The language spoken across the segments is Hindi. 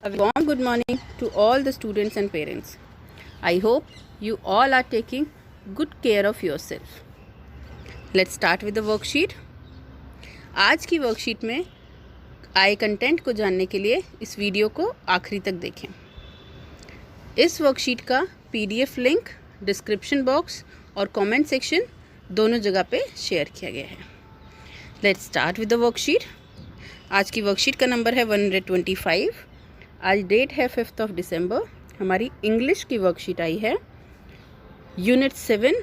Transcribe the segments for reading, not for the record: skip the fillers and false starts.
A warm good morning to all the students and parents. I hope you all are taking good care of yourself. Let's start with the worksheet. आज की वर्कशीट में आए कंटेंट को जानने के लिए इस वीडियो को आखिरी तक देखें। इस वर्कशीट का PDF लिंक डिस्क्रिप्शन बॉक्स और कमेंट सेक्शन दोनों जगह पे शेयर किया गया है। Let's start with the worksheet. आज की वर्कशीट का नंबर है 125। आज डेट है 5 दिसंबर। हमारी इंग्लिश की वर्कशीट आई है। Unit 7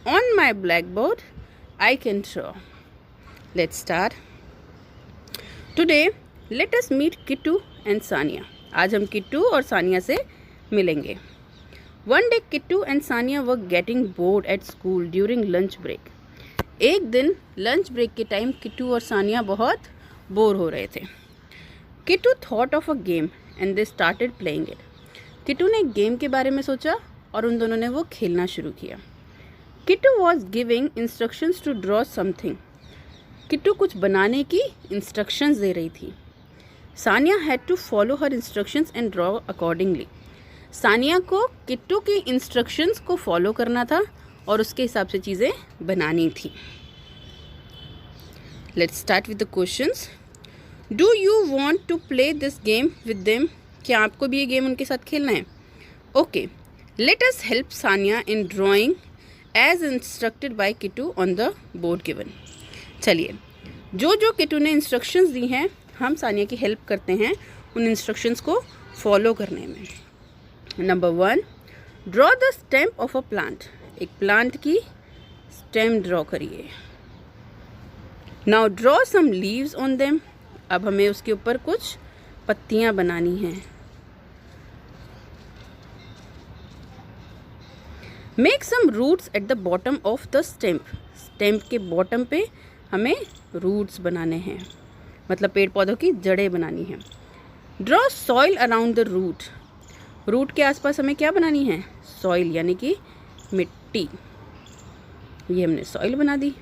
on my black board I can draw. Let's start. Today let us meet Kittu and Sania. आज हम किट्टू और सानिया से मिलेंगे। One day Kittu and Sania were getting bored at school during lunch break. एक दिन लंच ब्रेक के टाइम किट्टू और सानिया बहुत बोर हो रहे थे। Kittu thought of a game and they started playing it. Kittu ने एक गेम के बारे में सोचा और उन दोनों ने वो खेलना शुरू किया। Kittu was giving instructions to draw something. Kittu कुछ बनाने की इंस्ट्रक्शंस दे रही थी। Sania had to follow her instructions and draw accordingly. Sania को किट्टू की इंस्ट्रक्शंस को फॉलो करना था और उसके हिसाब से चीज़ें बनानी थी। Let's start with the questions. Do you want to play this game with them? क्या आपको भी ये गेम उनके साथ खेलना है? Okay, let us help Sania in drawing as instructed by Kittu on the board given. चलिए, जो किट्टू ने इंस्ट्रक्शंस दी हैं हम सानिया की हेल्प करते हैं उन इंस्ट्रक्शंस को फॉलो करने में। Number 1, draw the stem of a plant. एक प्लांट की स्टेम ड्रॉ करिए। Now draw some leaves on them. अब हमें उसके ऊपर कुछ पत्तियां बनानी हैं। Make some roots at the bottom of the stem. Stem के बॉटम पे हमें रूट्स बनाने हैं, मतलब पेड़ पौधों की जड़ें बनानी हैं। Draw soil around the root. Root के आसपास हमें क्या बनानी है? सॉइल, यानी कि मिट्टी। ये हमने सॉइल बना दी।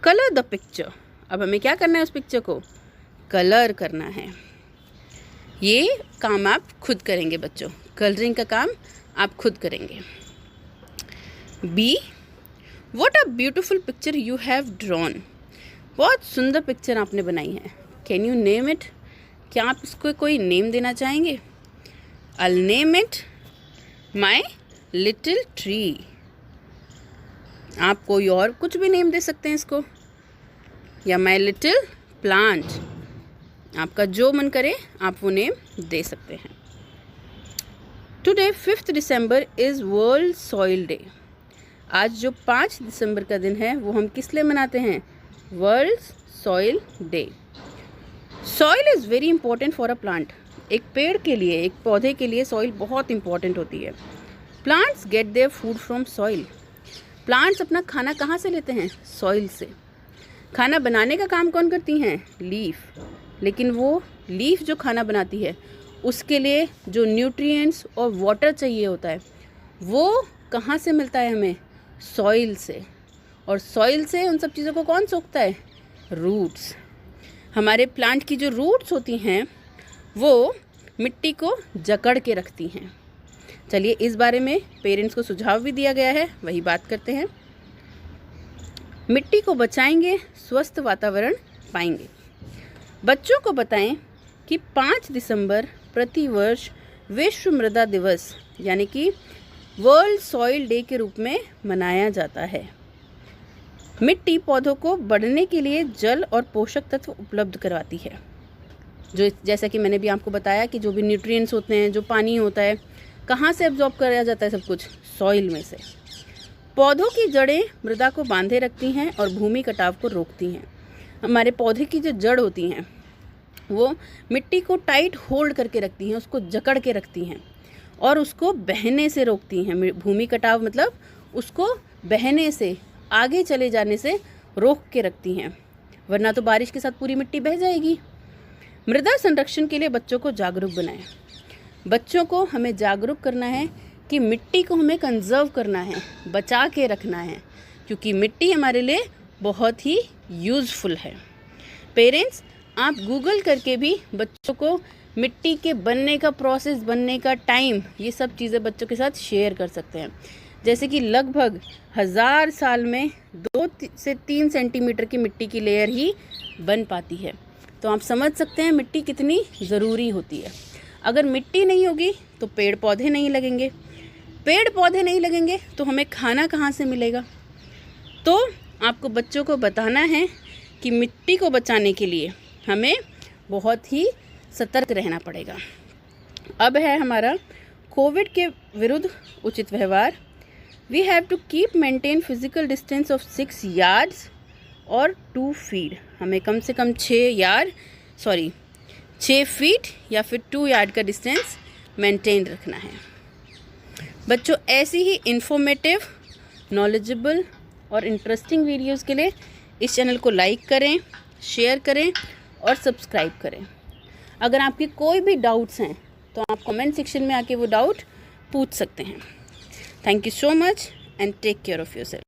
Colour the picture. अब हमें क्या करना है? उस पिक्चर को कलर करना है। ये काम आप खुद करेंगे बच्चों, कलरिंग का काम आप खुद करेंगे। B, what a beautiful picture you have drawn. बहुत सुंदर पिक्चर आपने बनाई है। Can you name it? क्या आप इसको कोई नेम देना चाहेंगे? I'll name it my little tree. आप कोई और कुछ भी नेम दे सकते हैं इसको, या माई लिटिल प्लांट। आपका जो मन करे आप वो नेम दे सकते हैं। Today 5 December is world soil day. आज जो 5 दिसंबर का दिन है वो हम किस लिए मनाते हैं? World soil day. Soil is very important for a plant. एक पेड़ के लिए, एक पौधे के लिए सॉइल बहुत इंपॉर्टेंट होती है। Plants get their food from soil. Plants अपना खाना कहाँ से लेते हैं? सॉइल से। खाना बनाने का काम कौन करती हैं? लीफ। लेकिन वो लीफ जो खाना बनाती है उसके लिए जो न्यूट्रिएंट्स और वाटर चाहिए होता है वो कहाँ से मिलता है हमें? सॉइल से। और सॉइल से उन सब चीज़ों को कौन सोखता है? रूट्स। हमारे प्लांट की जो रूट्स होती हैं वो मिट्टी को जकड़ के रखती हैं। चलिए, इस बारे में पेरेंट्स को सुझाव भी दिया गया है, वही बात करते हैं। मिट्टी को बचाएंगे, स्वस्थ वातावरण पाएंगे। बच्चों को बताएं कि 5 दिसंबर प्रति वर्ष विश्व मृदा दिवस यानी कि वर्ल्ड सॉइल डे के रूप में मनाया जाता है। मिट्टी पौधों को बढ़ने के लिए जल और पोषक तत्व उपलब्ध करवाती है। जो जैसा कि मैंने भी आपको बताया कि जो भी न्यूट्रिएंट्स होते हैं, जो पानी होता है, कहाँ से एब्जॉर्ब कराया जाता है? सब कुछ सॉइल में से। पौधों की जड़ें मृदा को बांधे रखती हैं और भूमि कटाव को रोकती हैं। हमारे पौधे की जो जड़ होती हैं वो मिट्टी को टाइट होल्ड करके रखती हैं, उसको जकड़ के रखती हैं और उसको बहने से रोकती हैं। भूमि कटाव मतलब उसको बहने से, आगे चले जाने से रोक के रखती हैं, वरना तो बारिश के साथ पूरी मिट्टी बह जाएगी। मृदा संरक्षण के लिए बच्चों को जागरूक बनाएं। बच्चों को हमें जागरूक करना है कि मिट्टी को हमें कंजर्व करना है, बचा के रखना है, क्योंकि मिट्टी हमारे लिए बहुत ही यूज़फुल है। पेरेंट्स, आप गूगल करके भी बच्चों को मिट्टी के बनने का प्रोसेस, बनने का टाइम, ये सब चीज़ें बच्चों के साथ शेयर कर सकते हैं। जैसे कि लगभग 1000 साल में 2 से 3 सेंटीमीटर की मिट्टी की लेयर ही बन पाती है। तो आप समझ सकते हैं मिट्टी कितनी ज़रूरी होती है। अगर मिट्टी नहीं होगी तो पेड़ पौधे नहीं लगेंगे, पेड़ पौधे नहीं लगेंगे तो हमें खाना कहाँ से मिलेगा। तो आपको बच्चों को बताना है कि मिट्टी को बचाने के लिए हमें बहुत ही सतर्क रहना पड़ेगा। अब है हमारा कोविड के विरुद्ध उचित व्यवहार। We have to keep maintain physical distance of 6 yards और 2 feet। हमें कम से कम 6 फीट या फिर 2 यार्ड का डिस्टेंस मेंटेन रखना है। बच्चों, ऐसी ही इंफॉर्मेटिव, नॉलेजेबल और इंटरेस्टिंग वीडियोस के लिए इस चैनल को लाइक करें, शेयर करें और सब्सक्राइब करें। अगर आपके कोई भी डाउट्स हैं तो आप कमेंट सेक्शन में आके वो डाउट पूछ सकते हैं। Thank you so much and take care of yourself.